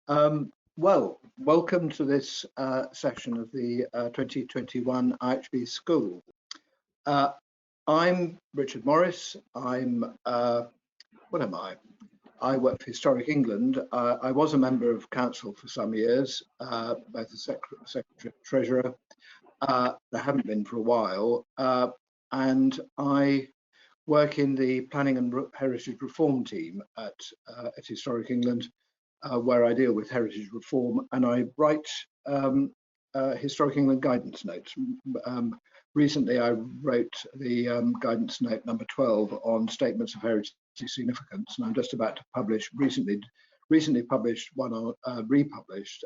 Well, welcome to this session of the 2021 IHB School. I'm Richard Morris. What am I? I work for Historic England. I was a member of council for some years, both the secretary treasurer. There haven't been for a while, and I work in the Planning and Heritage Reform team at Historic England, where I deal with heritage reform, and I write Historic England guidance notes. Recently, I wrote the guidance note number 12 on statements of heritage significance, and I'm just about to publish recently published one on republished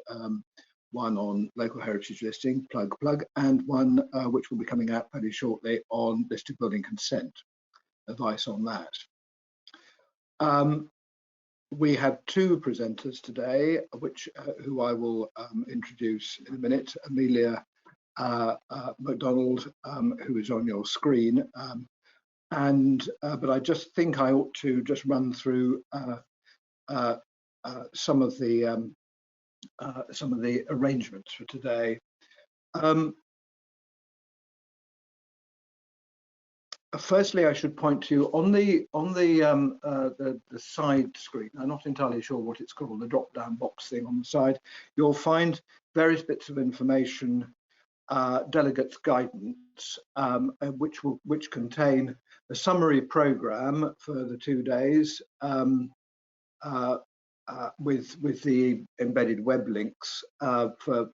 one on local heritage listing, plug, and one which will be coming out fairly shortly on listed building consent. Advice on that. We have two presenters today, who I will introduce in a minute. Amelia MacDonald, who is on your screen, but I just think I ought to just run through some of the arrangements for today. Firstly, I should point to you on the side screen. I'm not entirely sure what it's called, the drop-down box thing on the side. You'll find various bits of information, delegates' guidance, which contain a summary programme for the 2 days, with the embedded web links for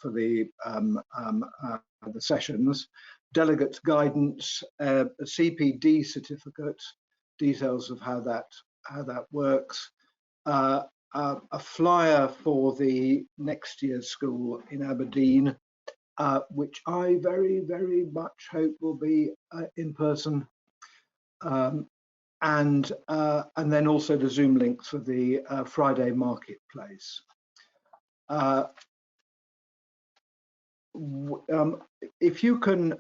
the sessions. Delegates guidance, a CPD certificate, details of how that works, a flyer for the next year's school in Aberdeen, which I very, very much hope will be in person, and then also the Zoom links for the Friday marketplace. If you can,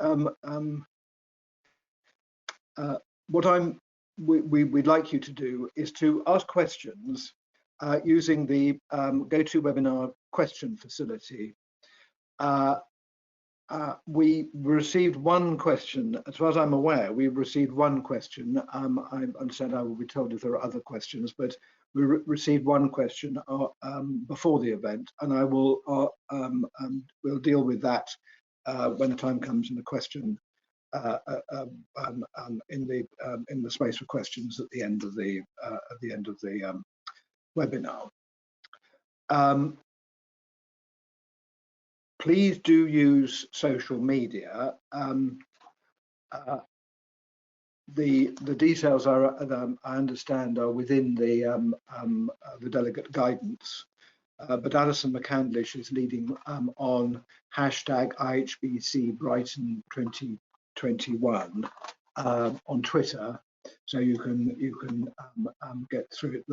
we'd like you to do is to ask questions using the GoToWebinar question facility. We received one question, as far as I'm aware. We received one question. I understand I will be told if there are other questions, but we received one question before the event, and I will we'll deal with that when the time comes in the question in the space for questions at the end of the webinar. Please do use social media. The details are, I understand, are within the delegate guidance, but Alison McCandlish is leading on hashtag IHBC Brighton 2021 on Twitter, so you can get to it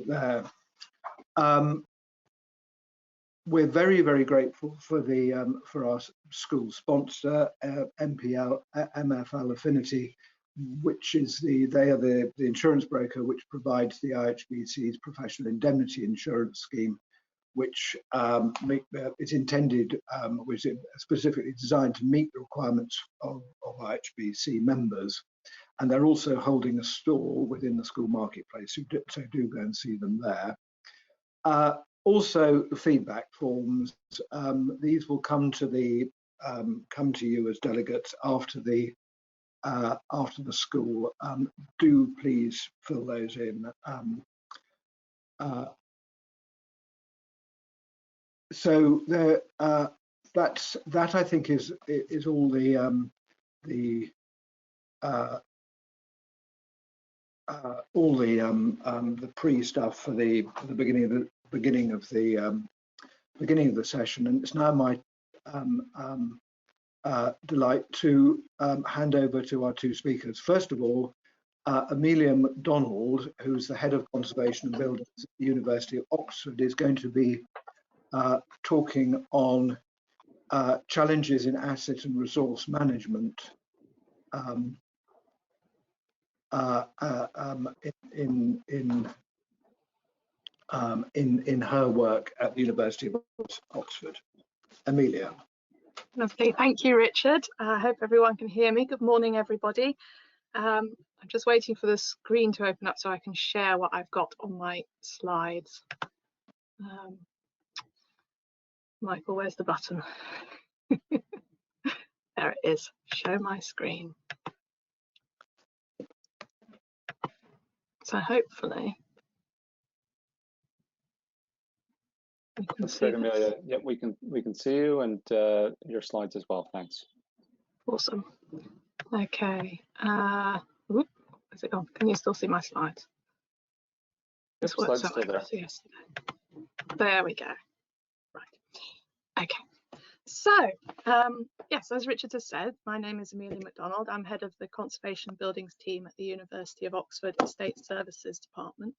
there. We're very, very grateful for for our school sponsor, MFL Affinity, which is they are the insurance broker which provides the IHBC's professional indemnity insurance scheme, which is intended, which is specifically designed to meet the requirements of IHBC members. And they're also holding a stall within the school marketplace, so do go and see them there. Also, the feedback forms, these will come to you as delegates after the school. Do please fill those in. So there, that I think is all the pre stuff for the beginning of the session, and it's now my delight to hand over to our two speakers. First of all, Amelia MacDonald, who's the head of conservation and buildings at the University of Oxford, is going to be talking on challenges in asset and resource management in her work at the University of Oxford. Amelia. Lovely, thank you, Richard. I hope everyone can hear me. Good morning, everybody. I'm just waiting for the screen to open up so I can share what I've got on my slides. Michael, where's the button? There it is, show my screen. So hopefully we can see Amelia. Yep, we can see you and your slides as well. Thanks. Awesome. Okay. Whoop, is it gone? Can you still see my slides? Yep, This worked slides still there. yesterday. There we go. Right. Okay. So, yes, as Richard has said, my name is Amelia MacDonald. I'm head of the Conservation Buildings team at the University of Oxford Estate Services Department,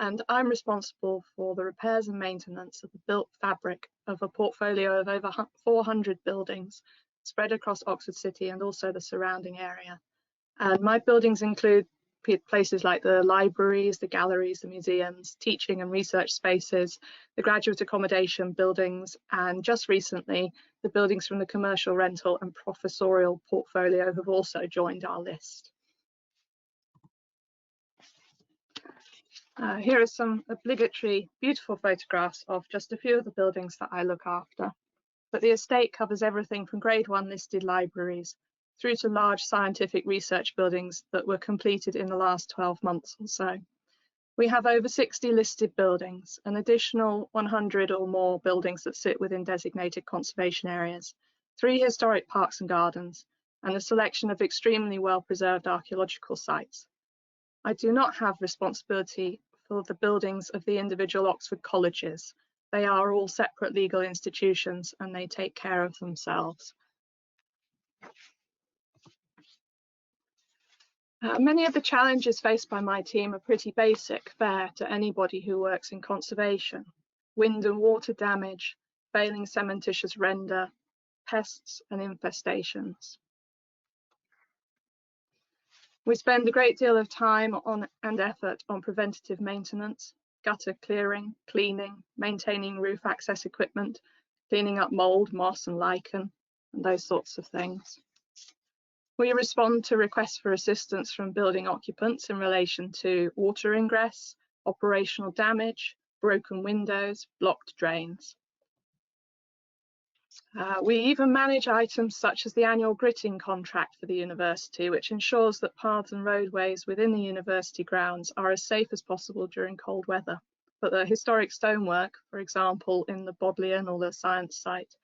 and I'm responsible for the repairs and maintenance of the built fabric of a portfolio of over 400 buildings spread across Oxford City and also the surrounding area. And my buildings include places like the libraries, the galleries, the museums, teaching and research spaces, the graduate accommodation buildings, and just recently, the buildings from the commercial rental and professorial portfolio have also joined our list. Here are some obligatory, beautiful photographs of just a few of the buildings that I look after. But the estate covers everything from Grade 1 listed libraries through to large scientific research buildings that were completed in the last 12 months or so. We have over 60 listed buildings, an additional 100 or more buildings that sit within designated conservation areas, 3 historic parks and gardens, and a selection of extremely well-preserved archaeological sites. I do not have responsibility for the buildings of the individual Oxford colleges. They are all separate legal institutions and they take care of themselves. Many of the challenges faced by my team are pretty basic fare to anybody who works in conservation. Wind and water damage, failing cementitious render, pests and infestations. We spend a great deal of time and effort on preventative maintenance, gutter clearing, cleaning, maintaining roof access equipment, cleaning up mould, moss and lichen, and those sorts of things. We respond to requests for assistance from building occupants in relation to water ingress, operational damage, broken windows, blocked drains. We even manage items such as the annual gritting contract for the university, which ensures that paths and roadways within the university grounds are as safe as possible during cold weather. But the historic stonework, for example, in the Bodleian or the science site,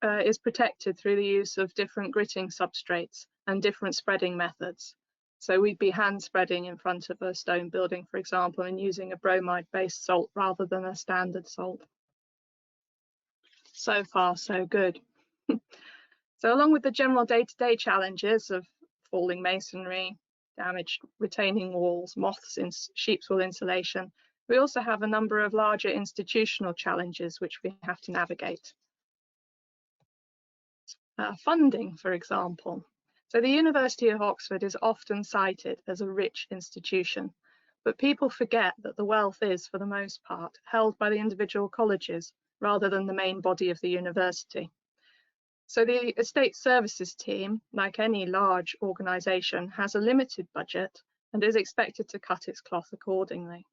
is protected through the use of different gritting substrates and different spreading methods. So we'd be hand spreading in front of a stone building, for example, and using a bromide-based salt rather than a standard salt. So far, so good. So along with the general day-to-day challenges of falling masonry, damaged retaining walls, moths in sheep's wool insulation, we also have a number of larger institutional challenges which we have to navigate. Funding, for example. So the University of Oxford is often cited as a rich institution, but people forget that the wealth is, for the most part, held by the individual colleges rather than the main body of the university. So the estate services team, like any large organisation, has a limited budget and is expected to cut its cloth accordingly.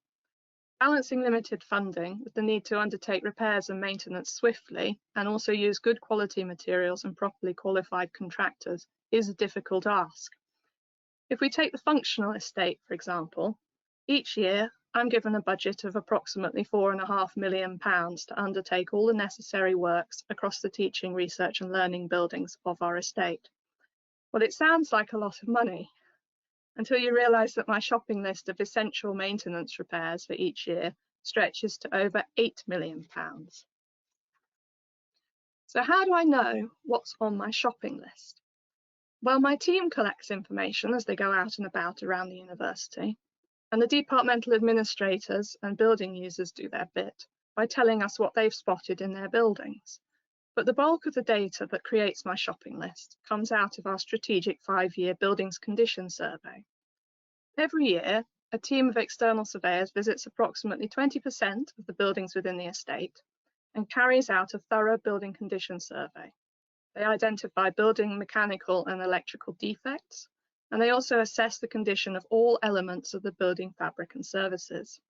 Balancing limited funding with the need to undertake repairs and maintenance swiftly and also use good quality materials and properly qualified contractors is a difficult ask. If we take the functional estate, for example, each year I'm given a budget of approximately £4.5 million to undertake all the necessary works across the teaching, research and learning buildings of our estate. Well, it sounds like a lot of money, until you realise that my shopping list of essential maintenance repairs for each year stretches to over £8 million. So how do I know what's on my shopping list? Well, my team collects information as they go out and about around the university, and the departmental administrators and building users do their bit by telling us what they've spotted in their buildings. But the bulk of the data that creates my shopping list comes out of our strategic 5-year buildings condition survey. Every year, a team of external surveyors visits approximately 20% of the buildings within the estate and carries out a thorough building condition survey. They identify building mechanical and electrical defects, and they also assess the condition of all elements of the building fabric and services.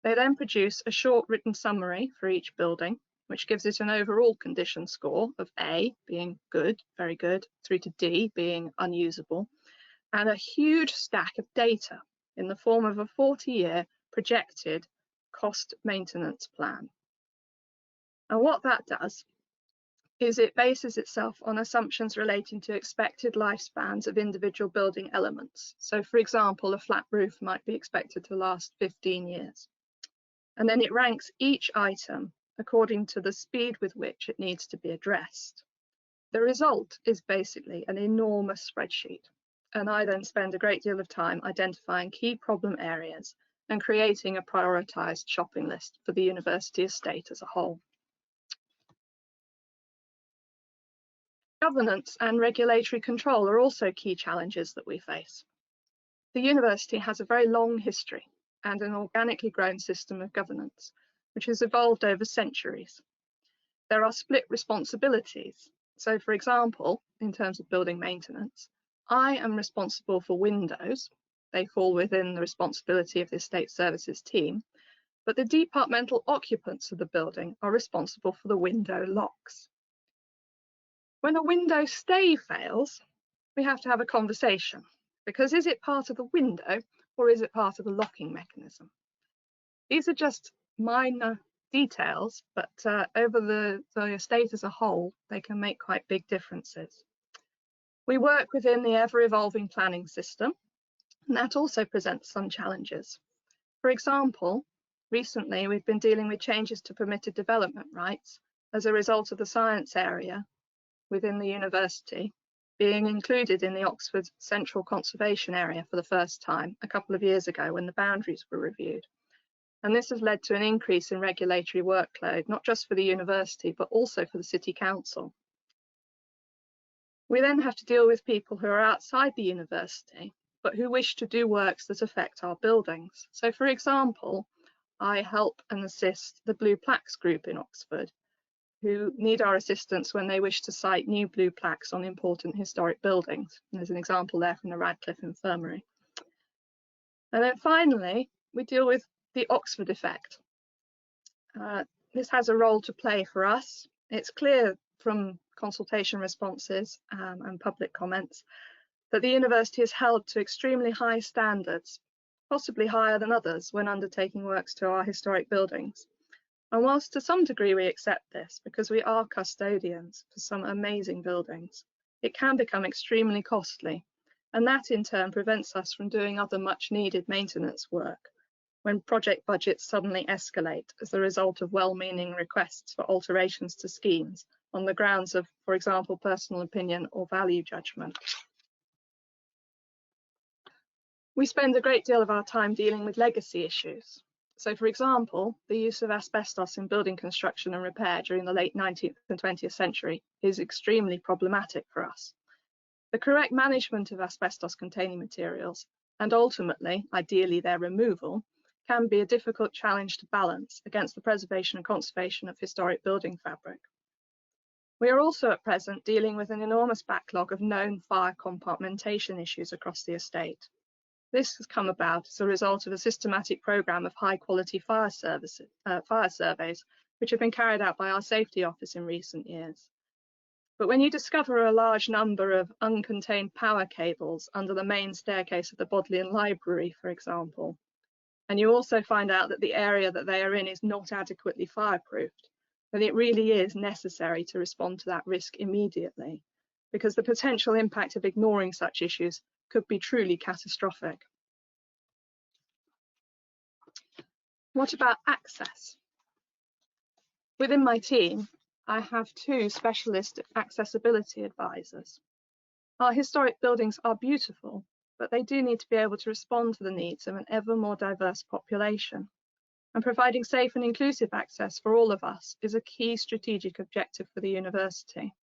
They then produce a short written summary for each building, which gives it an overall condition score of A being good, very good, through to D being unusable, and a huge stack of data in the form of a 40-year projected cost maintenance plan. And what that does is it bases itself on assumptions relating to expected lifespans of individual building elements. So for example, a flat roof might be expected to last 15 years. And then it ranks each item according to the speed with which it needs to be addressed. The result is basically an enormous spreadsheet. And I then spend a great deal of time identifying key problem areas and creating a prioritized shopping list for the university estate as a whole. Governance and regulatory control are also key challenges that we face. The university has a very long history and an organically grown system of governance, which has evolved over centuries. There are split responsibilities. So for example, in terms of building maintenance, I am responsible for windows. They fall within the responsibility of the estate services team, but the departmental occupants of the building are responsible for the window locks. When a window stay fails, we have to have a conversation, because is it part of the window or is it part of the locking mechanism? These are just minor details, but over the estate as a whole, they can make quite big differences. We work within the ever-evolving planning system, and that also presents some challenges. For example, recently we've been dealing with changes to permitted development rights as a result of the science area within the university being included in the Oxford Central Conservation Area for the first time a couple of years ago when the boundaries were reviewed. And this has led to an increase in regulatory workload, not just for the university, but also for the City Council. We then have to deal with people who are outside the university, but who wish to do works that affect our buildings. So for example, I help and assist the Blue Plaques group in Oxford, who need our assistance when they wish to cite new blue plaques on important historic buildings. And there's an example there from the Radcliffe Infirmary. And then finally, we deal with the Oxford effect. This has a role to play for us. It's clear from consultation responses and public comments that the university is held to extremely high standards, possibly higher than others when undertaking works to our historic buildings. And whilst to some degree we accept this because we are custodians for some amazing buildings, it can become extremely costly. And that in turn prevents us from doing other much needed maintenance work when project budgets suddenly escalate as a result of well-meaning requests for alterations to schemes on the grounds of, for example, personal opinion or value judgment. We spend a great deal of our time dealing with legacy issues. So, for example, the use of asbestos in building construction and repair during the late 19th and 20th century is extremely problematic for us. The correct management of asbestos-containing materials, and ultimately, ideally, their removal, can be a difficult challenge to balance against the preservation and conservation of historic building fabric. We are also at present dealing with an enormous backlog of known fire compartmentation issues across the estate. This has come about as a result of a systematic programme of high-quality fire surveys, which have been carried out by our safety office in recent years. But when you discover a large number of uncontained power cables under the main staircase of the Bodleian Library, for example, and you also find out that the area that they are in is not adequately fireproofed, then it really is necessary to respond to that risk immediately, because the potential impact of ignoring such issues could be truly catastrophic. What about access? Within my team, I have 2 specialist accessibility advisors. Our historic buildings are beautiful, but they do need to be able to respond to the needs of an ever more diverse population. And providing safe and inclusive access for all of us is a key strategic objective for the university.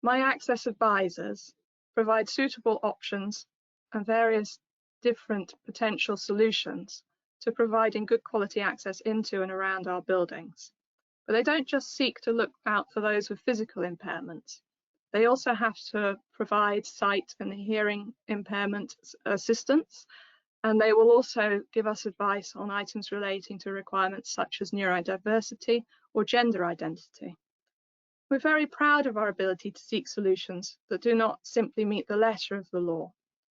My access advisors provide suitable options and various different potential solutions to providing good quality access into and around our buildings. But they don't just seek to look out for those with physical impairments. They also have to provide sight and hearing impairment assistance, and they will also give us advice on items relating to requirements such as neurodiversity or gender identity. We're very proud of our ability to seek solutions that do not simply meet the letter of the law,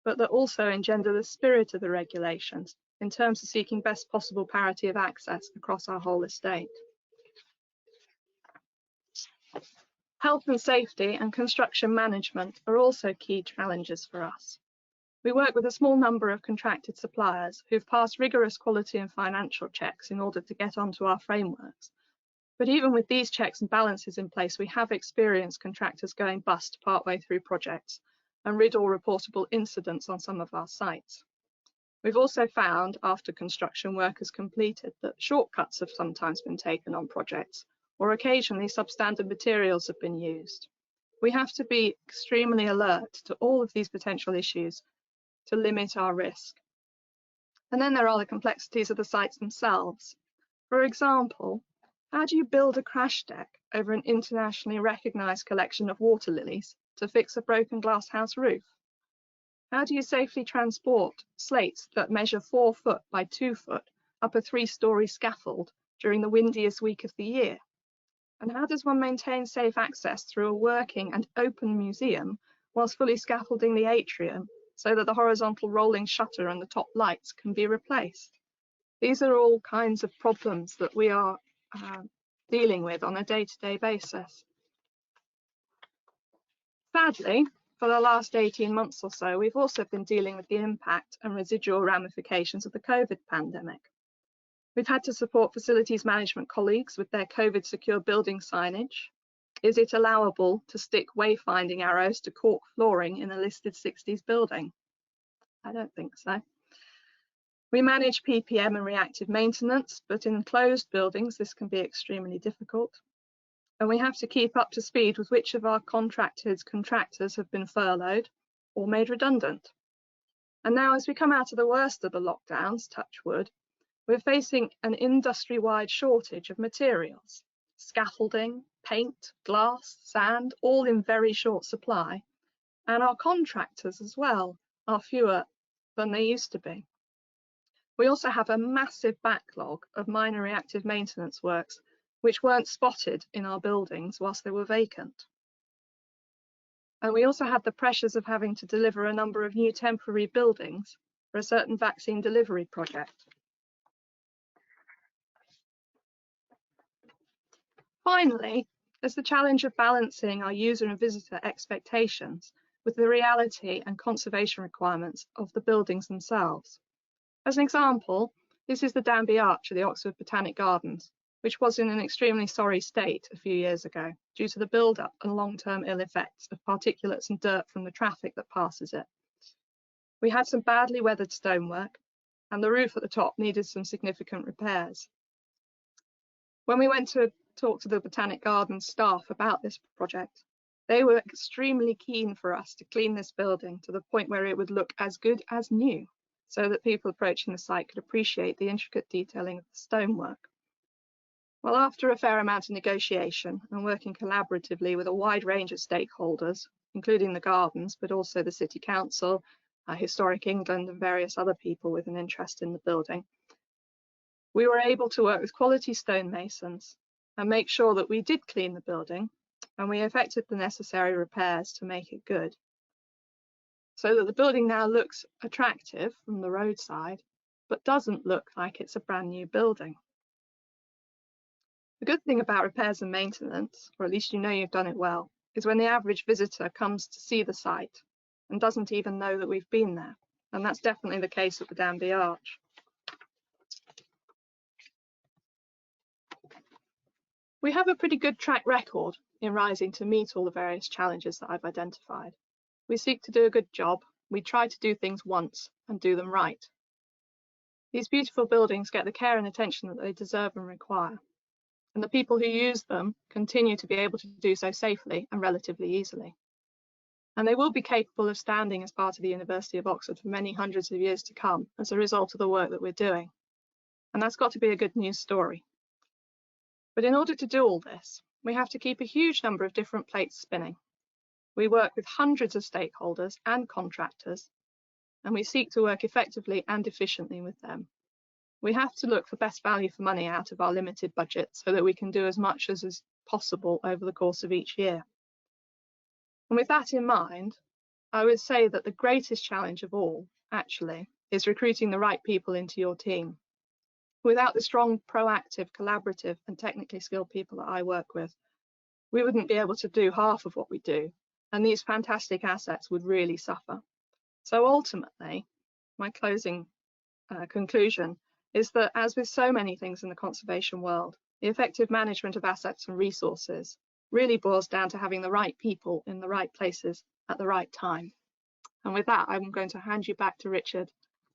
but that also engender the spirit of the regulations in terms of seeking best possible parity of access across our whole estate. Health and safety and construction management are also key challenges for us. We work with a small number of contracted suppliers who've passed rigorous quality and financial checks in order to get onto our frameworks. But even with these checks and balances in place, we have experienced contractors going bust partway through projects and RID or reportable incidents on some of our sites. We've also found, after construction work is completed, that shortcuts have sometimes been taken on projects, or occasionally substandard materials have been used. We have to be extremely alert to all of these potential issues to limit our risk. And then there are the complexities of the sites themselves. For example, how do you build a crash deck over an internationally recognised collection of water lilies to fix a broken glass house roof? How do you safely transport slates that measure 4 foot by 2 foot up a 3-storey scaffold during the windiest week of the year? And how does one maintain safe access through a working and open museum whilst fully scaffolding the atrium so that the horizontal rolling shutter and the top lights can be replaced? These are all kinds of problems that we are dealing with on a day-to-day basis. Sadly, for the last 18 months or so, we've also been dealing with the impact and residual ramifications of the COVID pandemic. We've had to support facilities management colleagues with their COVID secure building signage. Is it allowable to stick wayfinding arrows to cork flooring in a listed 60s building? I don't think so. We manage PPM and reactive maintenance, but in closed buildings, this can be extremely difficult. And we have to keep up to speed with which of our contractors have been furloughed or made redundant. And now, as we come out of the worst of the lockdowns, touch wood, we're facing an industry-wide shortage of materials, scaffolding, paint, glass, sand, all in very short supply. And our contractors as well are fewer than they used to be. We also have a massive backlog of minor reactive maintenance works which weren't spotted in our buildings whilst they were vacant. And we also have the pressures of having to deliver a number of new temporary buildings for a certain vaccine delivery project. Finally, there's the challenge of balancing our user and visitor expectations with the reality and conservation requirements of the buildings themselves. As an example, this is the Danby Arch of the Oxford Botanic Gardens, which was in an extremely sorry state a few years ago due to the build-up and long-term ill effects of particulates and dirt from the traffic that passes it. We had some badly weathered stonework, and the roof at the top needed some significant repairs. When we went to talk to the Botanic Gardens staff about this project, they were extremely keen for us to clean this building to the point where it would look as good as new, so that people approaching the site could appreciate the intricate detailing of the stonework. Well, after a fair amount of negotiation and working collaboratively with a wide range of stakeholders, including the gardens, but also the City Council, Historic England and various other people with an interest in the building, we were able to work with quality stonemasons and make sure that we did clean the building and we effected the necessary repairs to make it good, so that the building now looks attractive from the roadside, but doesn't look like it's a brand new building. The good thing about repairs and maintenance, or at least you know you've done it well, is when the average visitor comes to see the site and doesn't even know that we've been there. And that's definitely the case at the Danby Arch. We have a pretty good track record in rising to meet all the various challenges that I've identified. We seek to do a good job. We try to do things once and do them right. These beautiful buildings get the care and attention that they deserve and require. And the people who use them continue to be able to do so safely and relatively easily. and they will be capable of standing as part of the University of Oxford for many hundreds of years to come as a result of the work that we're doing. And that's got to be a good news story. But in order to do all this, we have to keep a huge number of different plates spinning. We work with hundreds of stakeholders and contractors, and we seek to work effectively and efficiently with them. We have to look for best value for money out of our limited budget so that we can do as much as is possible over the course of each year. And with that in mind, I would say that the greatest challenge of all, actually, is recruiting the right people into your team. Without the strong, proactive, collaborative, and technically skilled people that I work with, we wouldn't be able to do half of what we do, and these fantastic assets would really suffer. So ultimately, my closing conclusion is that, as with so many things in the conservation world, the effective management of assets and resources really boils down to having the right people in the right places at the right time. And with that, I'm going to hand you back to Richard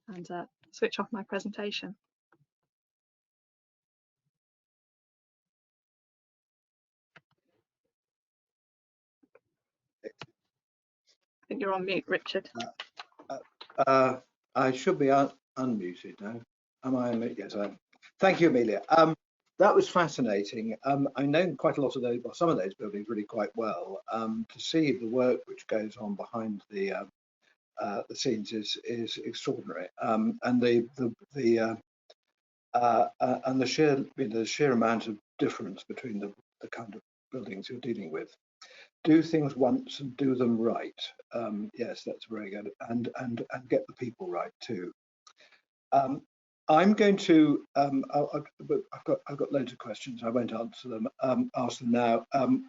and switch off my presentation. I think you're on mute, Richard. I should be unmuted now. Am I unmuted? Yes, I am. Thank you, Amelia. That was fascinating. I know quite a lot of those, well, some of those buildings really quite well. To see the work which goes on behind the scenes is extraordinary, and the sheer amount of difference between the kind of buildings you're dealing with. Do things once and do them right. Yes, that's very good, and get the people right too. I'm going to. I've got loads of questions. I won't answer them. Ask them now.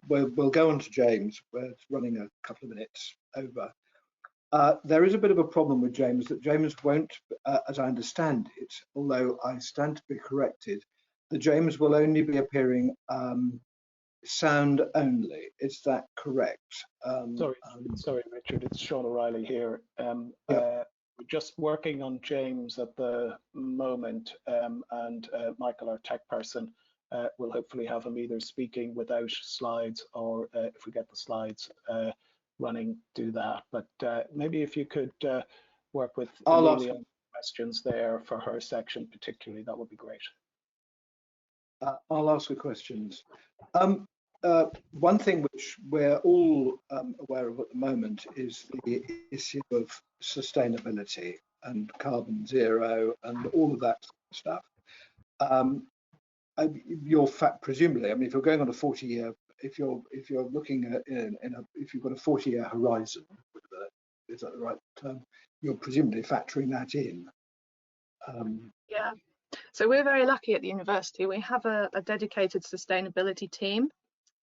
We'll go on to James. We're running a couple of minutes over. There is a bit of a problem with James, that James won't, as I understand it, although I stand to be corrected, that James will only be appearing sound only. Is that correct? Sorry, Richard, it's Sean O'Reilly here. We're just working on James at the moment, and Michael, our tech person, will hopefully have him either speaking without slides, or if we get the slides running, do that. But maybe if you could work with Amelia on questions there for her section particularly, that would be great. I'll ask the questions. One thing which we're all aware of at the moment is the issue of sustainability and carbon zero and all of that stuff. Presumably, I mean, if you're going on a 40-year, if you're looking at if you've got a 40-year horizon, is that the right term? You're presumably factoring that in. Yeah. So we're very lucky at the university. We have a dedicated sustainability team,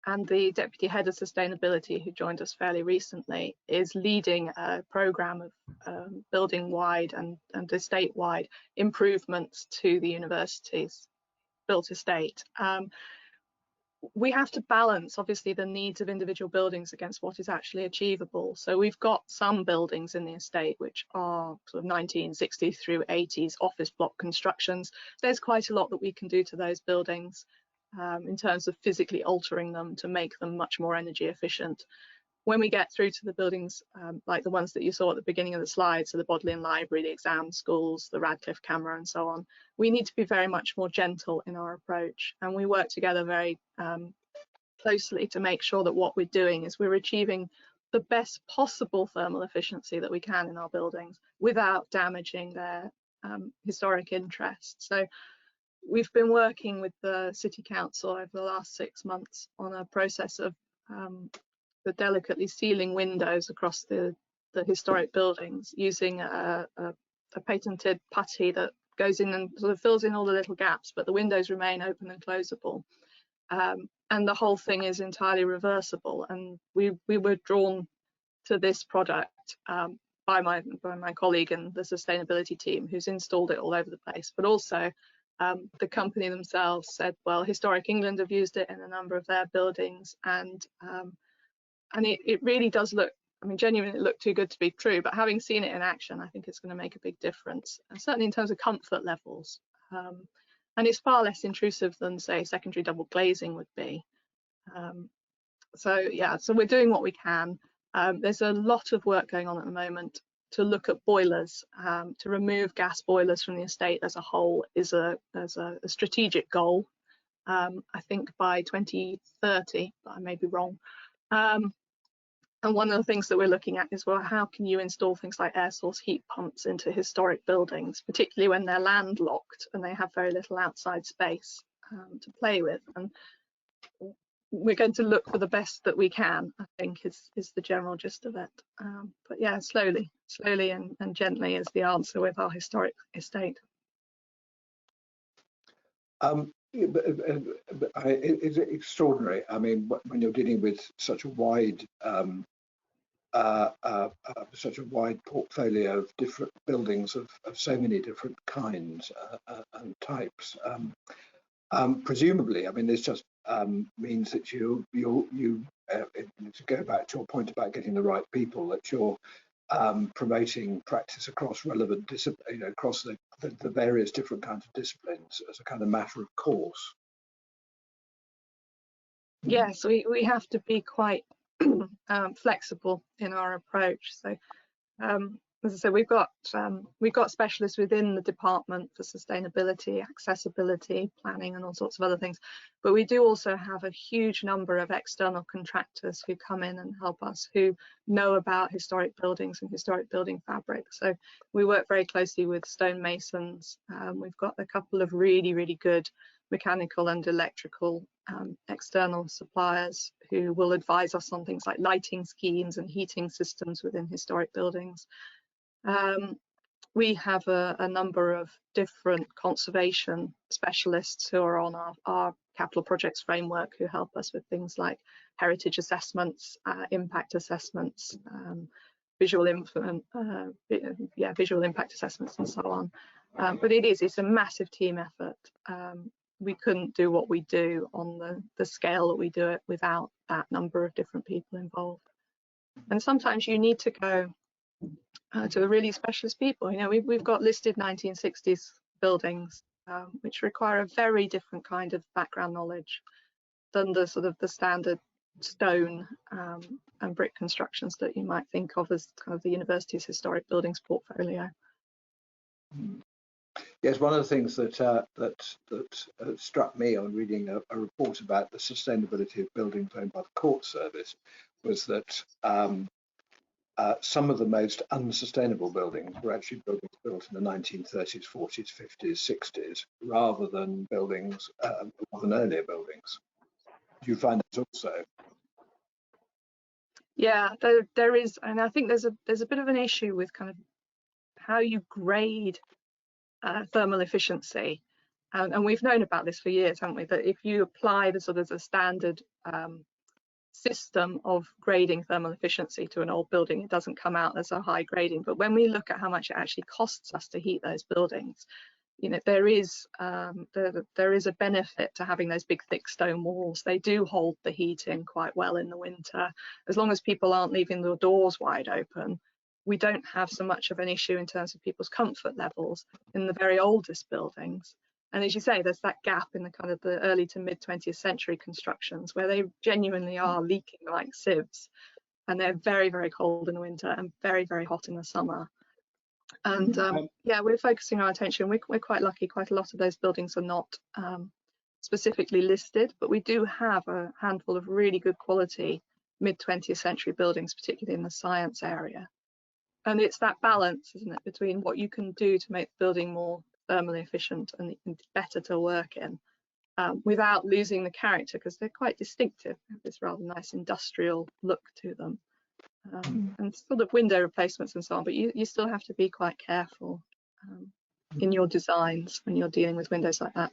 and the deputy head of sustainability, who joined us fairly recently, is leading a programme of building-wide and estate-wide improvements to the university's built estate. We have to balance, obviously, the needs of individual buildings against what is actually achievable. So we've got some buildings in the estate which are sort of 1960s through 80s office block constructions. There's quite a lot that we can do to those buildings in terms of physically altering them to make them much more energy efficient. When we get through to the buildings like the ones that you saw at the beginning of the slide, so the Bodleian Library, the exam schools, the Radcliffe Camera and so on, we need to be very much more gentle in our approach, and we work together very closely to make sure that what we're doing is we're achieving the best possible thermal efficiency that we can in our buildings without damaging their historic interest. So we've been working with the City Council over the last 6 months on a process of the delicately sealing windows across the historic buildings using a patented putty that goes in and sort of fills in all the little gaps, but the windows remain open and closable. And the whole thing is entirely reversible. And we were drawn to this product by my colleague and the sustainability team, who's installed it all over the place, but also the company themselves said, well, Historic England have used it in a number of their buildings, and it really does look, I mean, genuinely it looked too good to be true, but having seen it in action, I think it's going to make a big difference, and certainly in terms of comfort levels. And it's far less intrusive than, say, secondary double glazing would be. So yeah, so we're doing what we can. There's a lot of work going on at the moment to look at boilers. To remove gas boilers from the estate as a whole is a strategic goal. I think by 2030, but I may be wrong. And one of the things that we're looking at is, well, how can you install things like air source heat pumps into historic buildings, particularly when they're landlocked and they have very little outside space to play with. And we're going to look for the best that we can, I think, is the general gist of it. But yeah, slowly and gently is the answer with our historic estate. It's extraordinary. I mean, when you're dealing with such a wide portfolio of different buildings of so many different kinds and types, presumably, I mean, this just means that you to go back to your point about getting the right people, that you're promoting practice across relevant disciplines, across the various different kinds of disciplines as a kind of matter of course. Yes, we have to be quite flexible in our approach. So as I said, we've got specialists within the department for sustainability, accessibility, planning, and all sorts of other things. But we do also have a huge number of external contractors who come in and help us, who know about historic buildings and historic building fabric. So we work very closely with stonemasons. We've got a couple of really good mechanical and electrical external suppliers who will advise us on things like lighting schemes and heating systems within historic buildings. We have a number of different conservation specialists who are on our capital projects framework, who help us with things like heritage assessments, impact assessments, visual impact assessments, and so on. But it's a massive team effort. We couldn't do what we do on the scale that we do it without that number of different people involved. And sometimes you need to go to the really specialist people. We've got listed 1960s buildings, which require a very different kind of background knowledge than the sort of the standard stone and brick constructions that you might think of as kind of the university's historic buildings portfolio. Yes, one of the things that struck me on reading a report about the sustainability of buildings owned by the Court Service was that some of the most unsustainable buildings were actually buildings built in the 1930s, 40s, 50s, 60s, rather than earlier buildings. Do you find that also? Yeah, there is, and I think there's a bit of an issue with kind of how you grade thermal efficiency, and we've known about this for years, haven't we? That if you apply the sort of the standard system of grading thermal efficiency to an old building, it doesn't come out as a high grading. But when we look at how much it actually costs us to heat those buildings, there is a benefit to having those big thick stone walls. They do hold the heat in quite well in the winter. As long as people aren't leaving the doors wide open, we don't have so much of an issue in terms of people's comfort levels in the very oldest buildings. And as you say, there's that gap in the kind of the early to mid 20th century constructions where they genuinely are leaking like sieves, and they're very, very cold in the winter and very, very hot in the summer. And yeah, we're focusing our attention. We're quite lucky. Quite a lot of those buildings are not specifically listed, but we do have a handful of really good quality mid 20th century buildings, particularly in the science area. And it's that balance, isn't it, between what you can do to make the building more thermally efficient and better to work in, without losing the character, because they're quite distinctive. They have this rather nice industrial look to them, and sort of window replacements and so on. But you still have to be quite careful in your designs when you're dealing with windows like that.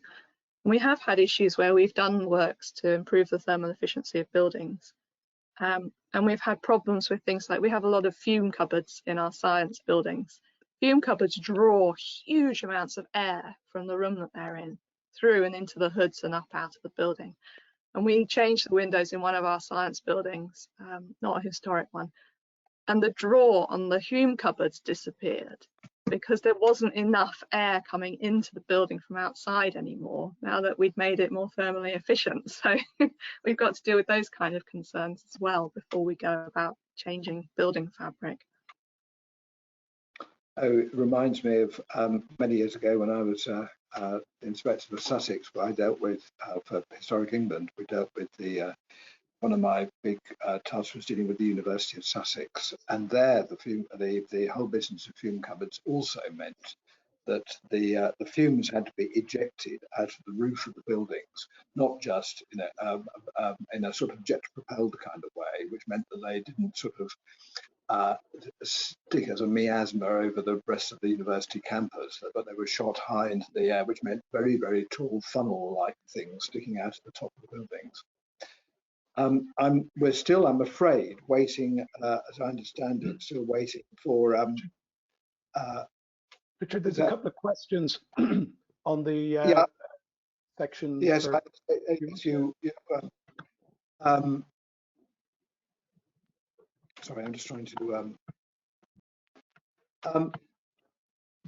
And we have had issues where we've done works to improve the thermal efficiency of buildings. And we've had problems with things like, we have a lot of fume cupboards in our science buildings. Fume cupboards draw huge amounts of air from the room that they're in through and into the hoods and up out of the building. And we changed the windows in one of our science buildings, not a historic one, and the draw on the fume cupboards disappeared because there wasn't enough air coming into the building from outside anymore, now that we'd made it more thermally efficient. So we've got to deal with those kind of concerns as well before we go about changing building fabric. Oh, it reminds me of many years ago when I was Inspector for Sussex, where I dealt with, for Historic England, we dealt with the, one of my big tasks was dealing with the University of Sussex. And there, the whole business of fume cupboards also meant that the fumes had to be ejected out of the roof of the buildings, not just in a sort of jet-propelled kind of way, which meant that they didn't sort of stick as a miasma over the rest of the university campus, but they were shot high into the air, which meant very, very tall funnel-like things sticking out of the top of the buildings. We're still, I'm afraid, waiting, as I understand it, still waiting for. Richard, there's a couple of questions on the section. Yes, for... sorry, I'm just trying to.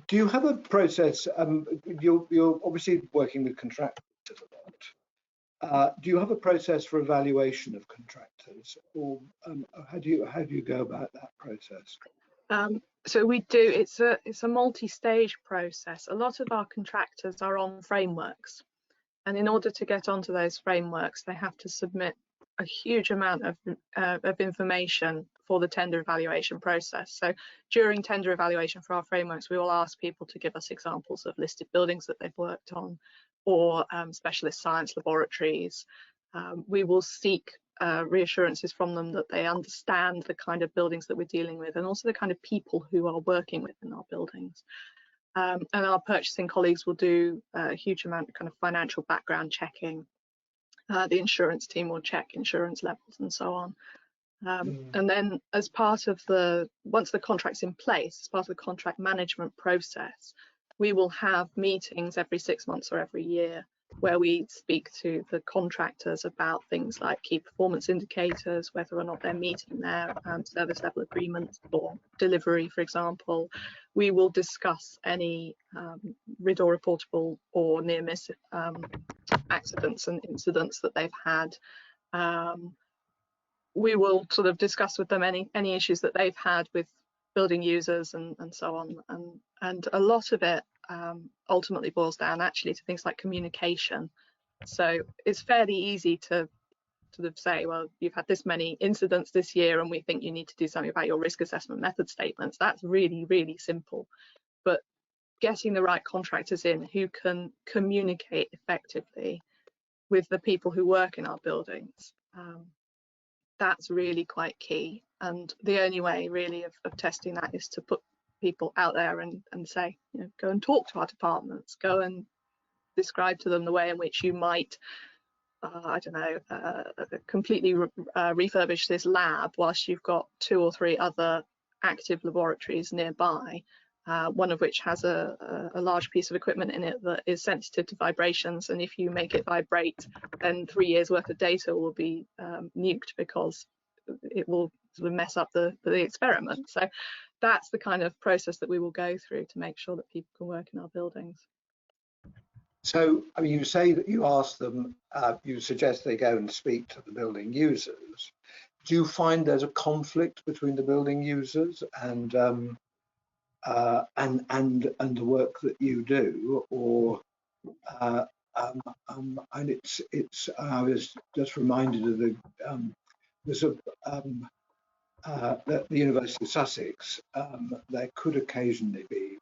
Do you have a process? You're obviously working with contractors a lot. Do you have a process for evaluation of contractors, or how do you go about that process? So we do. It's a multi-stage process. A lot of our contractors are on frameworks, and in order to get onto those frameworks, they have to submit a huge amount of information for the tender evaluation process. So during tender evaluation for our frameworks, we will ask people to give us examples of listed buildings that they've worked on, or specialist science laboratories. We will seek reassurances from them that they understand the kind of buildings that we're dealing with, and also the kind of people who are working within our buildings. And our purchasing colleagues will do a huge amount of kind of financial background checking. The insurance team will check insurance levels and so on. And then as part of once the contract's in place, as part of the contract management process, we will have meetings every 6 months or every year where we speak to the contractors about things like key performance indicators, whether or not they're meeting their service level agreements or delivery, for example. We will discuss any RID or reportable or near miss accidents and incidents that they've had. We will sort of discuss with them any issues that they've had with building users and so on. And a lot of it ultimately boils down actually to things like communication. So it's fairly easy to sort of say, well, you've had this many incidents this year and we think you need to do something about your risk assessment method statements. That's really, really simple. But getting the right contractors in who can communicate effectively with the people who work in our buildings, that's really quite key. And the only way really of testing that is to put people out there and say, you know, go and talk to our departments, go and describe to them the way in which you might, I don't know, completely refurbish this lab whilst you've got 2 or 3 other active laboratories nearby, one of which has a large piece of equipment in it that is sensitive to vibrations, and if you make it vibrate, then 3 years worth of data will be nuked because it will sort of mess up the experiment. So that's the kind of process that we will go through to make sure that people can work in our buildings. So, I mean, you say that you ask them, you suggest they go and speak to the building users. Do you find there's a conflict between the building users and the work that you do, or and it's I was just reminded of the University of Sussex. There could occasionally be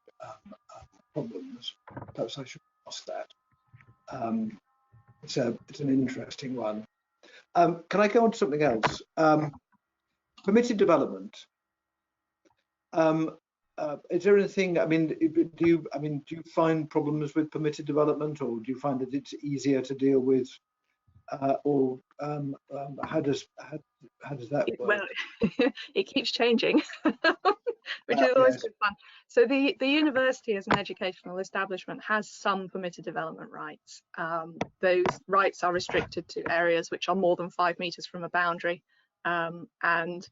problems. Perhaps I should ask that. It's an interesting one. Can I go on to something else? Permitted development. Is there anything? I mean, do you find problems with permitted development, or do you find that it's easier to deal with, or how does that work? Well, it keeps changing, which is always good fun. So the university as an educational establishment has some permitted development rights. Those rights are restricted to areas which are more than 5 meters from a boundary. And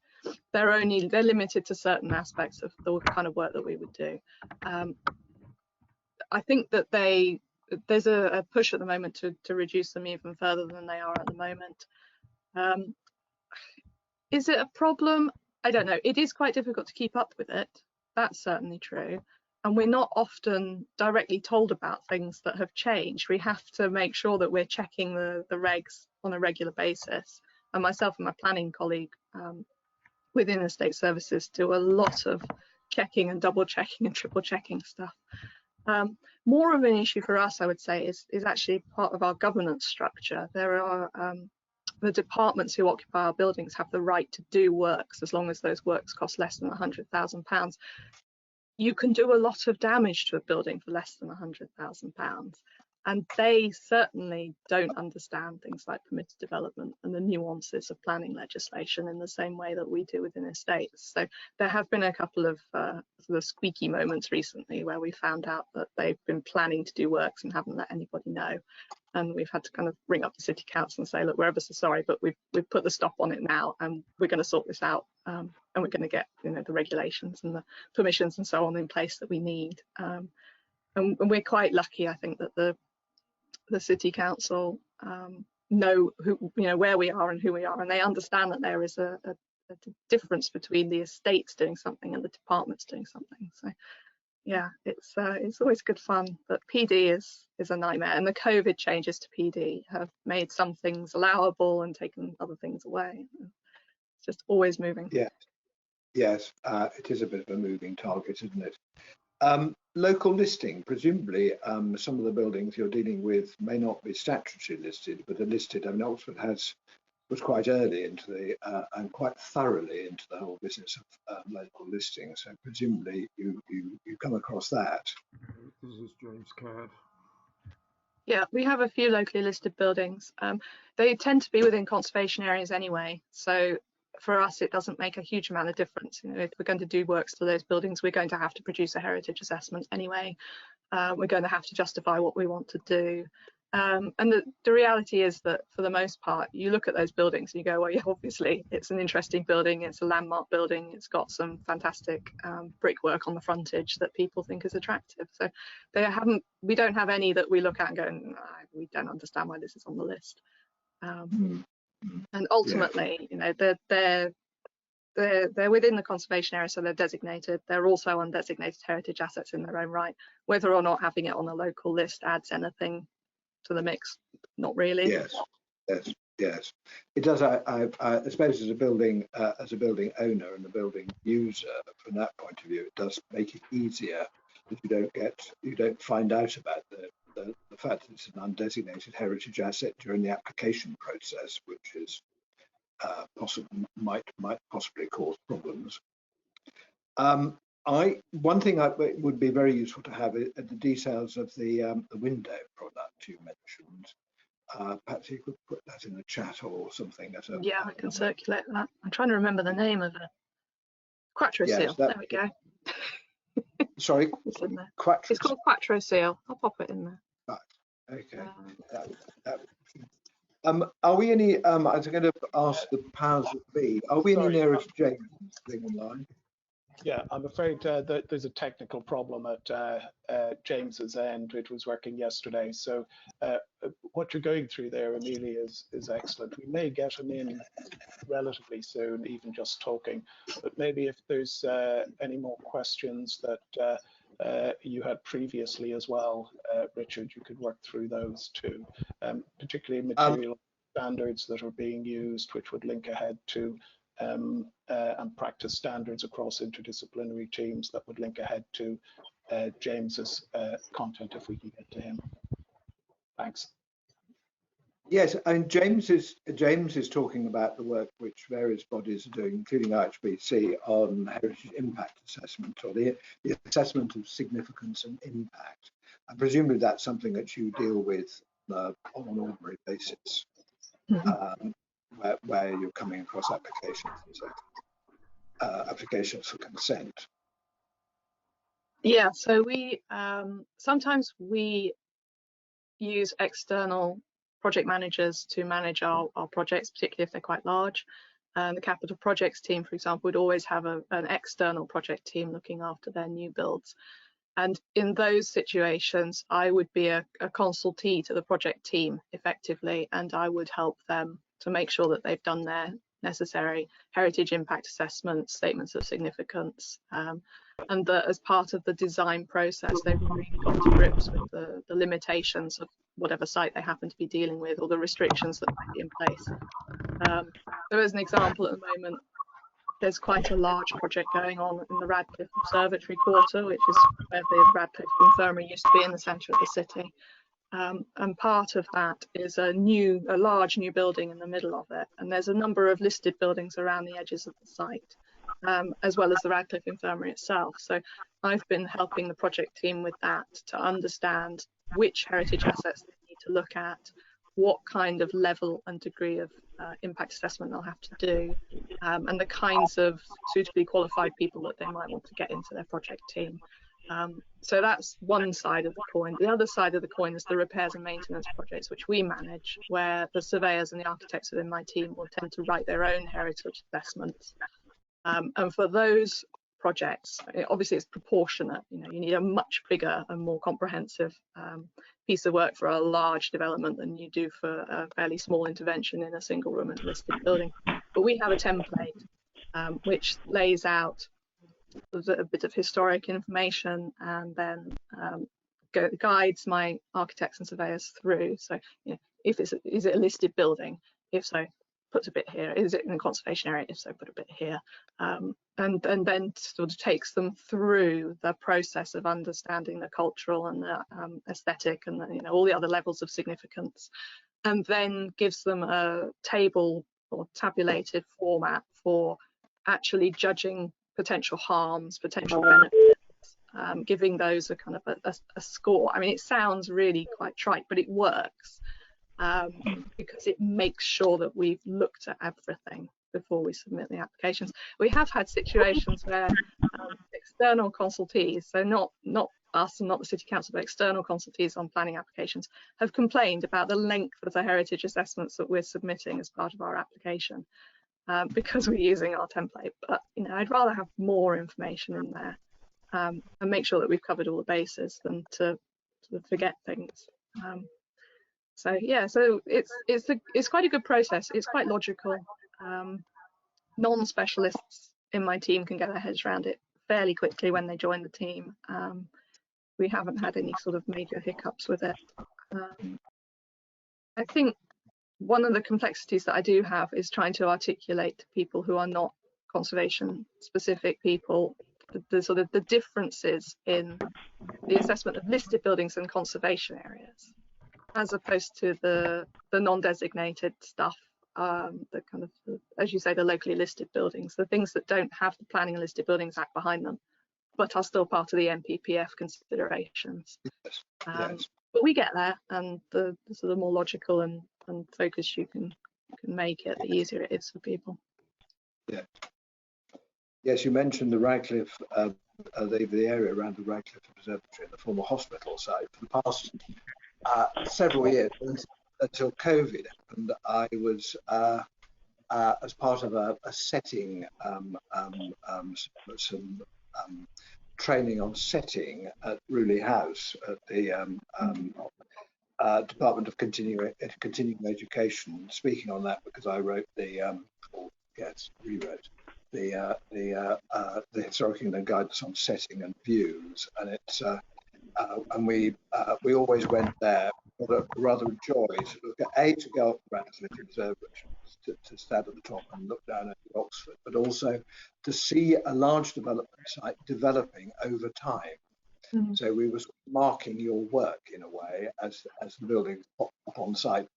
they're limited to certain aspects of the kind of work that we would do. I think that there's a push at the moment to reduce them even further than they are at the moment. Is it a problem? I don't know. It is quite difficult to keep up with it. That's certainly true. And we're not often directly told about things that have changed. We have to make sure that we're checking the regs on a regular basis. And myself and my planning colleague within estate services do a lot of checking and double checking and triple checking stuff. More of an issue for us, I would say, is actually part of our governance structure. There are the departments who occupy our buildings have the right to do works as long as those works cost less than £100,000. You can do a lot of damage to a building for less than £100,000. And they certainly don't understand things like permitted development and the nuances of planning legislation in the same way that we do within estates. So there have been a couple of sort of squeaky moments recently where we found out that they've been planning to do works and haven't let anybody know. And we've had to kind of ring up the city council and say, look, we're ever so sorry, but we've put the stop on it now, and we're going to sort this out, and we're going to get, you know, the regulations and the permissions and so on in place that we need. And we're quite lucky, I think, that the city council know who, you know, where we are and who we are, and they understand that there is a difference between the estates doing something and the departments doing something. So yeah, it's always good fun, but PD is a nightmare, and the COVID changes to PD have made some things allowable and taken other things away. It's just always moving. Yeah, yes, it is a bit of a moving target, isn't it? Local listing, presumably some of the buildings you're dealing with may not be statutory listed, but are listed. I mean, Oxford was quite early into the and quite thoroughly into the whole business of local listing. So presumably you come across that. This is James Caird. Yeah, we have a few locally listed buildings. They tend to be within conservation areas anyway. So for us, it doesn't make a huge amount of difference. You know, if we're going to do works to those buildings, we're going to have to produce a heritage assessment anyway. We're going to have to justify what we want to do. And the reality is that for the most part, you look at those buildings and you go, well, yeah, obviously it's an interesting building, it's a landmark building, it's got some fantastic brickwork on the frontage that people think is attractive. So we don't have any that we look at and go, no, we don't understand why this is on the list. And ultimately, you know, they're within the conservation area, so they're designated. They're also undesignated heritage assets in their own right. Whether or not having it on a local list adds anything to the mix, not really. Yes. It does. I suppose as a building owner and a building user, from that point of view, it does make it easier that you don't find out about the fact that it's an undesignated heritage asset during the application process, which is might possibly cause problems. One thing it would be very useful to have are the details of the window product you mentioned. Perhaps you could put that in the chat or something. Yeah, I can circulate that. I'm trying to remember the name of it. Quattro Seal. There we go. Sorry, it's in there. Quattro. It's called Quattro Seal. I'll pop it in there. Right. Okay. Are we any? I was going to ask the powers that be. Are we any nearer to James being online? Yeah, I'm afraid that there's a technical problem at James's end. It was working yesterday, so what you're going through there, Amelia, is excellent. We may get him in relatively soon, even just talking. But maybe if there's any more questions that you had previously as well, Richard, you could work through those too, particularly material standards that are being used, which would link ahead to and practice standards across interdisciplinary teams that would link ahead to James's content if we can get to him. Thanks. Yes, and James is talking about the work which various bodies are doing, including IHBC, on heritage impact assessment, or the assessment of significance and impact. And presumably that's something that you deal with on an ordinary basis. Where you're coming across applications for consent. Yeah, so we sometimes we use external project managers to manage our projects, particularly if they're quite large. The capital projects team, for example, would always have an external project team looking after their new builds. And in those situations, I would be a consultee to the project team effectively, and I would help them to make sure that they've done their necessary heritage impact assessments, statements of significance, and that as part of the design process, they've really got to grips with the limitations of whatever site they happen to be dealing with, or the restrictions that might be in place. So as an example, at the moment, there's quite a large project going on in the Radcliffe Observatory Quarter, which is where the Radcliffe Infirmary used to be in the centre of the city. And part of that is a large new building in the middle of it. And there's a number of listed buildings around the edges of the site, as well as the Radcliffe Infirmary itself. So I've been helping the project team with that to understand which heritage assets they need to look at, what kind of level and degree of impact assessment they'll have to do, and the kinds of suitably qualified people that they might want to get into their project team. So that's one side of the coin. The other side of the coin is the repairs and maintenance projects, which we manage, where the surveyors and the architects within my team will tend to write their own heritage assessments. And for those projects, obviously it's proportionate. You need a much bigger and more comprehensive piece of work for a large development than you do for a fairly small intervention in a single room and listed building. But we have a template which lays out a bit of historic information, and then guides my architects and surveyors through. So, if is it a listed building? If so, puts a bit here. Is it in a conservation area? If so, put a bit here. And then sort of takes them through the process of understanding the cultural and the aesthetic and the, all the other levels of significance, and then gives them a table or tabulated format for actually judging potential harms, potential benefits, giving those a kind of a score. I mean, it sounds really quite trite, but it works. Because it makes sure that we've looked at everything before we submit the applications. We have had situations where external consultees, so not us and not the City Council, but external consultees on planning applications, have complained about the length of the heritage assessments that we're submitting as part of our application, because we're using our template. But I'd rather have more information in there and make sure that we've covered all the bases than to sort of forget things. So yeah, so it's quite a good process. It's quite logical. Non-specialists in my team can get their heads around it fairly quickly when they join the team. We haven't had any sort of major hiccups with it. I think one of the complexities that I do have is trying to articulate to people who are not conservation specific people the sort of the differences in the assessment of listed buildings and conservation areas, as opposed to the non-designated stuff, the kind of, as you say, the locally listed buildings, the things that don't have the Planning and Listed Buildings Act behind them, but are still part of the NPPF considerations. Yes. But we get there, and the sort of more logical and focused you can make it, the easier it is for people. Yeah. Yes, you mentioned the Radcliffe, the area around the Radcliffe Observatory and the former hospital site. For the past several years, until COVID happened, I was, as part of a setting, some training on setting at Rewley House at the Department of Continuing Education, speaking on that because I wrote rewrote the Historic England Guidance on Setting and Views, and it's and we always went there. Rather a joy to look at to go up Radcliffe Observatory, to stand at the top and look down at Oxford, but also to see a large development site developing over time. Mm-hmm. So we were marking your work in a way as the buildings popped up on site.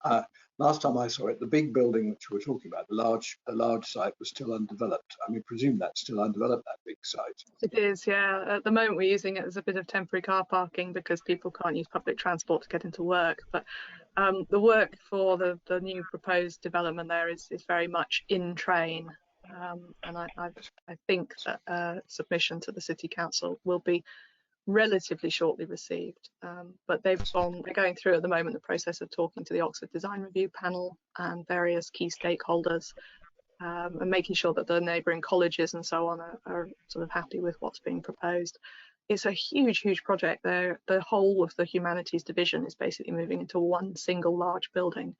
Last time I saw it, the big building which we're talking about, the large site, was still undeveloped. I mean, presume that's still undeveloped, that big site. It is, yeah. At the moment, we're using it as a bit of temporary car parking because people can't use public transport to get into work. But the work for the new proposed development there is very much in train. And I think that submission to the City Council will be relatively shortly received, but they're going through at the moment the process of talking to the Oxford Design Review panel and various key stakeholders, and making sure that the neighbouring colleges and so on are sort of happy with what's being proposed. It's a huge project. The whole of the humanities division is basically moving into one single large building,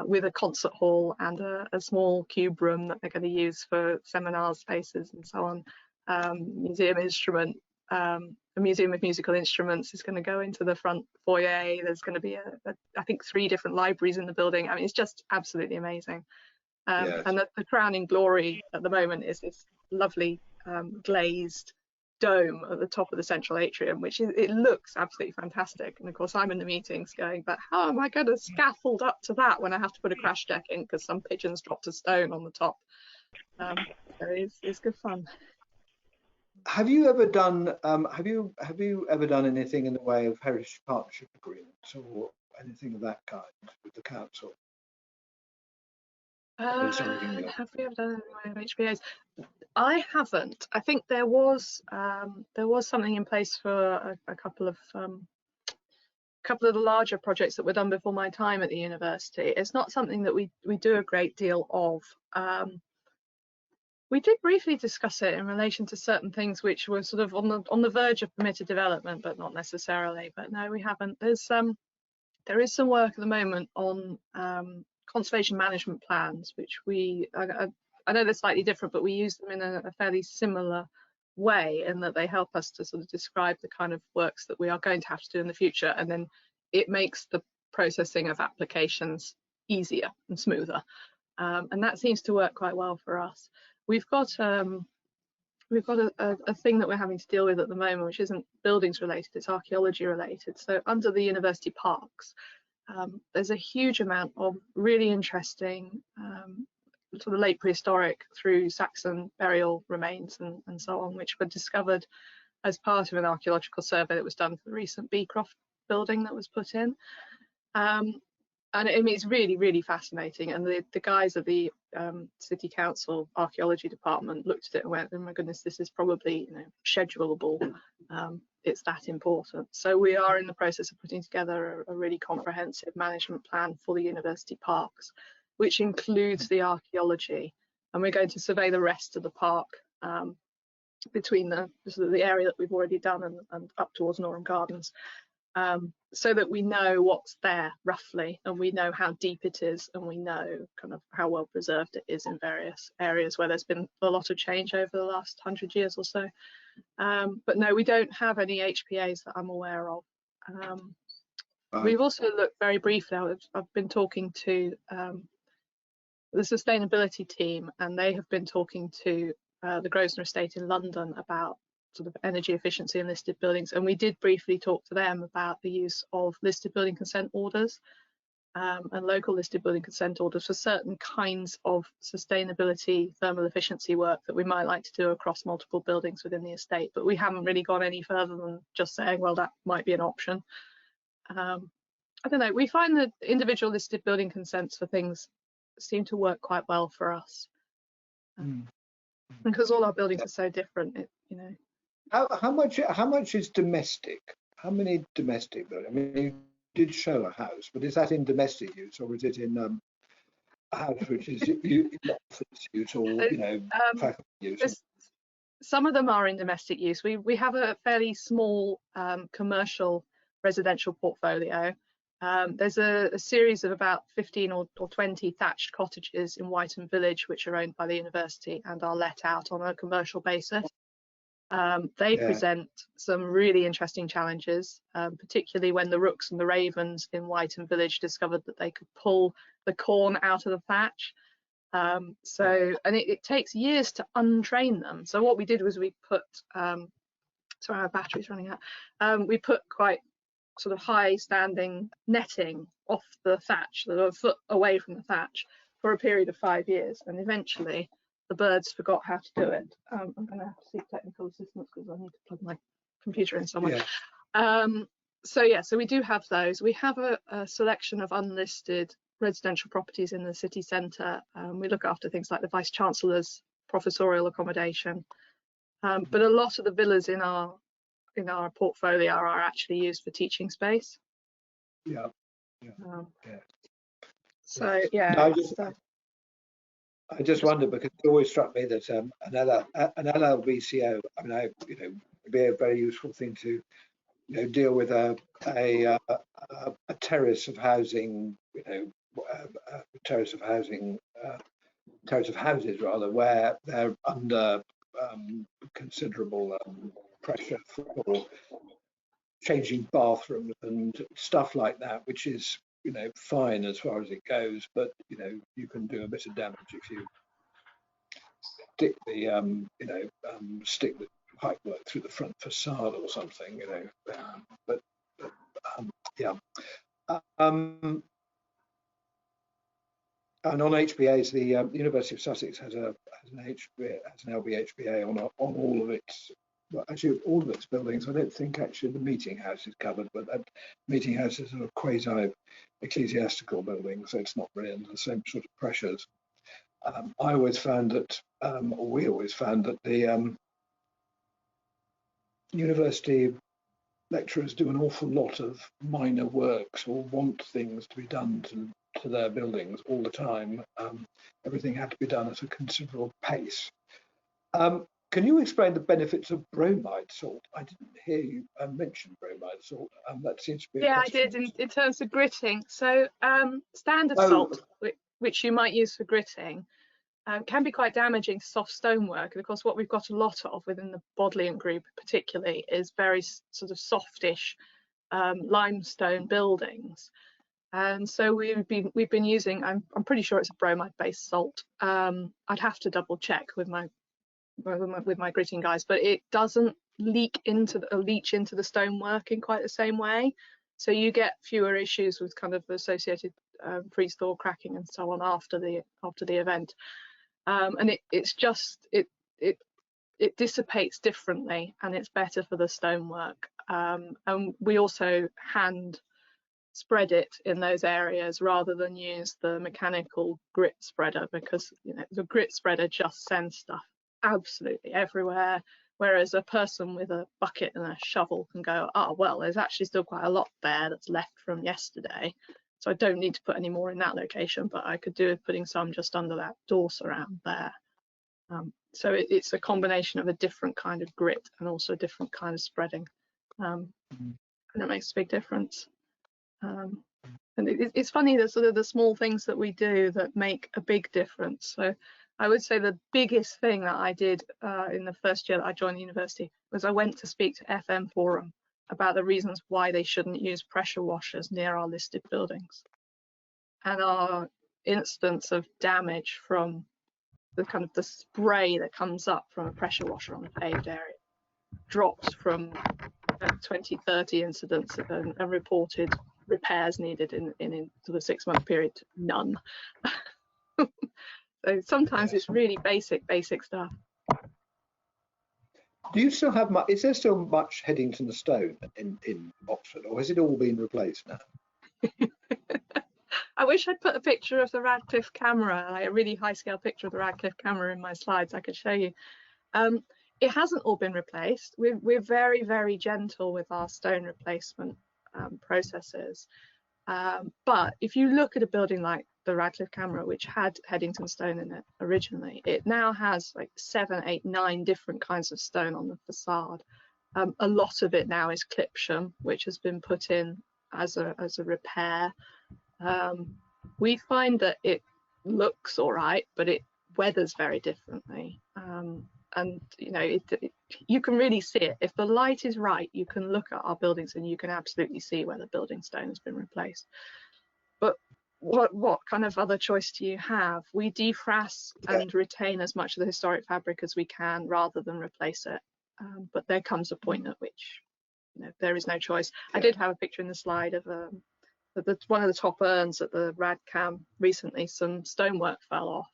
with a concert hall and a small cube room that they're going to use for seminar spaces and so on. Museum instrument, a museum of musical instruments is going to go into the front foyer. There's going to be I think 3 different libraries in the building. I mean, it's just absolutely amazing. Yes. And the crowning glory at the moment is this lovely glazed dome at the top of the central atrium, which it looks absolutely fantastic. And of course I'm in the meetings going, but how am I going to scaffold up to that when I have to put a crash deck in because some pigeons dropped a stone on the top? So it's good fun. Have you ever done have you ever done anything in the way of heritage partnership agreements or anything of that kind with the council? Have we ever done any HPAs? I haven't. I think there was something in place for a couple of the larger projects that were done before my time at the university. It's not something that we do a great deal of. We did briefly discuss it in relation to certain things which were sort of on the verge of permitted development, but not necessarily. But no, we haven't. There is some work at the moment on conservation management plans, which I know they're slightly different, but we use them in a fairly similar way in that they help us to sort of describe the kind of works that we are going to have to do in the future, and then it makes the processing of applications easier and smoother, and that seems to work quite well for us. We've got a thing that we're having to deal with at the moment, which isn't buildings related, it's archaeology related. So under the university parks, there's a huge amount of really interesting sort of late prehistoric through Saxon burial remains and so on, which were discovered as part of an archaeological survey that was done for the recent Beecroft building that was put in. And I mean, it's really, really fascinating. And the guys at the City Council Archaeology Department looked at it and went, oh my goodness, this is probably, you know, schedulable. It's that important. So we are in the process of putting together a really comprehensive management plan for the university parks, which includes the archaeology. And we're going to survey the rest of the park between the area that we've already done and up towards Norham Gardens. So that we know what's there roughly, and we know how deep it is, and we know kind of how well preserved it is in various areas where there's been a lot of change over the last 100 years or so. But no, we don't have any HPAs that I'm aware of. We've also looked very briefly, I've been talking to the sustainability team, and they have been talking to the Grosvenor Estate in London about sort of energy efficiency in listed buildings, and we did briefly talk to them about the use of listed building consent orders and local listed building consent orders for certain kinds of sustainability thermal efficiency work that we might like to do across multiple buildings within the estate, but we haven't really gone any further than just saying, well, that might be an option. I don't know, we find that individual listed building consents for things seem to work quite well for us, because all our buildings are so different, you know. How much is domestic? How many domestic buildings? I mean, you did show a house, but is that in domestic use, or is it in a house which is in office use, or you know, faculty use? Some of them are in domestic use. We have a fairly small commercial residential portfolio. There's a series of about 15 or 20 thatched cottages in Whiteton Village, which are owned by the university and are let out on a commercial basis. They present some really interesting challenges, particularly when the rooks and the ravens in Whiteton Village discovered that they could pull the corn out of the thatch. And it takes years to untrain them. So what we did was we put, sorry, our battery's running out. We put quite sort of high standing netting off the thatch, that are a foot away from the thatch, for a period of 5 years, and eventually the birds forgot how to do it. I'm going to have to seek technical assistance because I need to plug my computer in somewhere. So we do have those. We have a selection of unlisted residential properties in the city centre. We look after things like the Vice Chancellor's professorial accommodation, but a lot of the villas in our portfolio are actually used for teaching space. So yeah. No, I just wondered, because it always struck me that an LLVCO, I mean, would be a very useful thing to, deal with a terrace of housing, terrace of housing, terrace of houses rather, where they're under considerable pressure for changing bathrooms and stuff like that, which is, you know, fine as far as it goes, but you know, you can do a bit of damage if you stick the stick the pipework through the front facade or something, you know. Yeah. And on HBAs, the University of Sussex has an LBHBA on all of its, well, actually all of its buildings. I don't think actually the meeting house is covered, but that meeting house is a quasi ecclesiastical building, so it's not really under the same sort of pressures. I always found that, or we always found that the university lecturers do an awful lot of minor works or want things to be done to their buildings all the time. Everything had to be done at a considerable pace. Can you explain the benefits of bromide salt? I didn't hear you mention bromide salt. That seems to be a Yeah, I question. did in terms of gritting. So standard Oh. salt, which you might use for gritting, can be quite damaging to soft stonework. And of course, what we've got a lot of within the Bodleian group particularly is very sort of softish limestone buildings. And so we've been using, I'm pretty sure it's a bromide based salt. I'd have to double check with my gritting guys, but it doesn't leach into the stonework in quite the same way. So you get fewer issues with kind of associated freeze thaw cracking and so on after the event. And it dissipates differently, and it's better for the stonework. And we also hand spread it in those areas rather than use the mechanical grit spreader, because you know the grit spreader just sends stuff absolutely everywhere, whereas a person with a bucket and a shovel can go, oh well, there's actually still quite a lot there that's left from yesterday, so I don't need to put any more in that location, but I could do with putting some just under that door surround there. So it's a combination of a different kind of grit and also a different kind of spreading, and it makes a big difference. And it's funny that sort of the small things that we do that make a big difference. So I would say the biggest thing that I did in the first year that I joined the university was I went to speak to FM Forum about the reasons why they shouldn't use pressure washers near our listed buildings. And our instance of damage from the kind of the spray that comes up from a pressure washer on a paved area dropped from 20-30 incidents and reported repairs needed in sort of 6-month period, none. So sometimes it's really basic stuff. Do you still have much? Is there still much Headington stone in Oxford, or has it all been replaced now? I wish I'd put a picture of the Radcliffe camera, like a really high-scale picture of the Radcliffe camera in my slides. I could show you. It hasn't all been replaced. We're very, very gentle with our stone replacement processes. But if you look at a building like the Radcliffe Camera, which had Headington stone in it originally, it now has like 7, 8, 9 different kinds of stone on the facade. A lot of it now is Clipsham, which has been put in as a repair. We find that it looks all right, but it weathers very differently. And you know, you can really see it. If the light is right, you can look at our buildings and you can absolutely see where the building stone has been replaced. But what kind of other choice do you have? We defrass and retain as much of the historic fabric as we can rather than replace it. But there comes a point at which, you know, there is no choice. I did have a picture in the slide of one of the top urns at the Radcam recently. Some stonework fell off.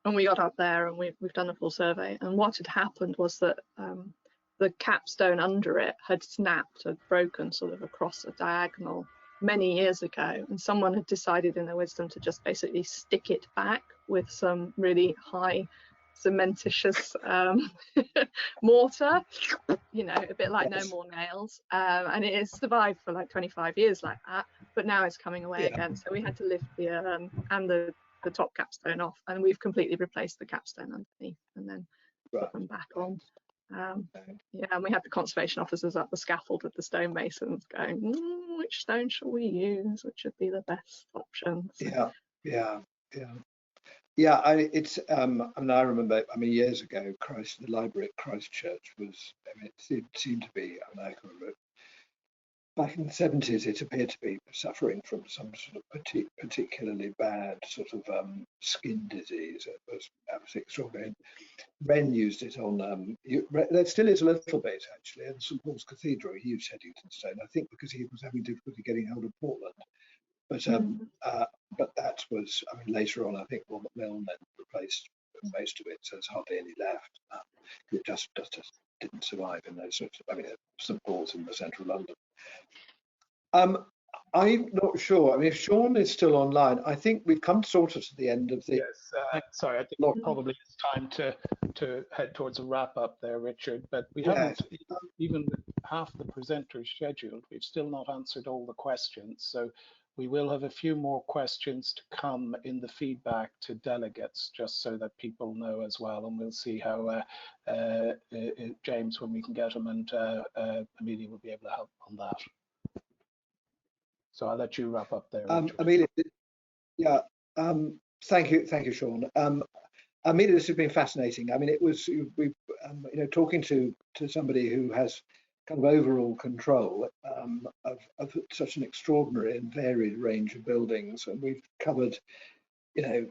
And we got up there and we've done a full survey, and what had happened was that the capstone under it had snapped, had broken sort of across a diagonal many years ago, and someone had decided in their wisdom to just basically stick it back with some really high cementitious mortar, you know, a bit like No More Nails, and it has survived for like 25 years like that, but now it's coming away again, so we had to lift the urn and the top capstone off, and we've completely replaced the capstone underneath and then put them back on. Yeah, and we had the conservation officers at the scaffold with the stonemasons going, which stone shall we use? Which would be the best options? Yeah, yeah, yeah. Yeah, I mean, I remember, I mean, years ago, the library at Christchurch was, I mean, it seemed to be, I mean, I can remember, back in the 70s, it appeared to be suffering from some sort of particularly bad sort of skin disease. It was absolutely extraordinary. Wren used it on, there still is a little bit actually, in St Paul's Cathedral. He used Headington stone, I think because he was having difficulty getting hold of Portland. But that was, I mean, later on, I think Robert Milne then replaced most of it, so there's hardly any left. It just didn't survive in those sorts of, I mean, St Paul's in the central London. I'm not sure. I mean, if Sean is still online, I think we've come sort of to the end of the. Yes, sorry, I think probably it's time to head towards a wrap up there, Richard. But we haven't, even with half the presenters scheduled, we've still not answered all the questions. So we will have a few more questions to come in the feedback to delegates, just so that people know as well. And we'll see how James, when we can get him, and Amelia will be able to help on that. So I'll let you wrap up there, Richard. Amelia, yeah, thank you, Sean. Amelia, this has been fascinating. I mean, it was, we've, you know, talking to somebody who has kind of overall control of such an extraordinary and varied range of buildings, and we've covered, you know,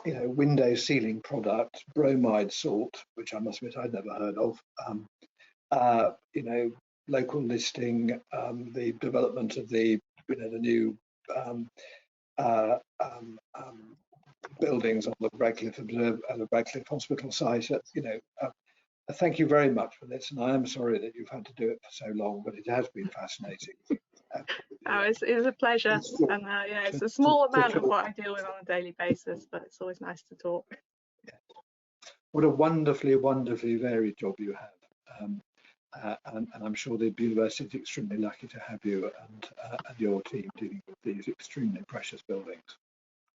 window sealing products, bromide salt, which I must admit I'd never heard of, you know, local listing, the development of the, you know, the new buildings on the Radcliffe Hospital site. You know, thank you very much for this, and I am sorry that you've had to do it for so long, but it has been fascinating. It's a pleasure, and yeah, it's a small amount of what I deal with on a daily basis, but it's always nice to talk. What a wonderfully varied job you have, and I'm sure the university is extremely lucky to have you and your team dealing with these extremely precious buildings.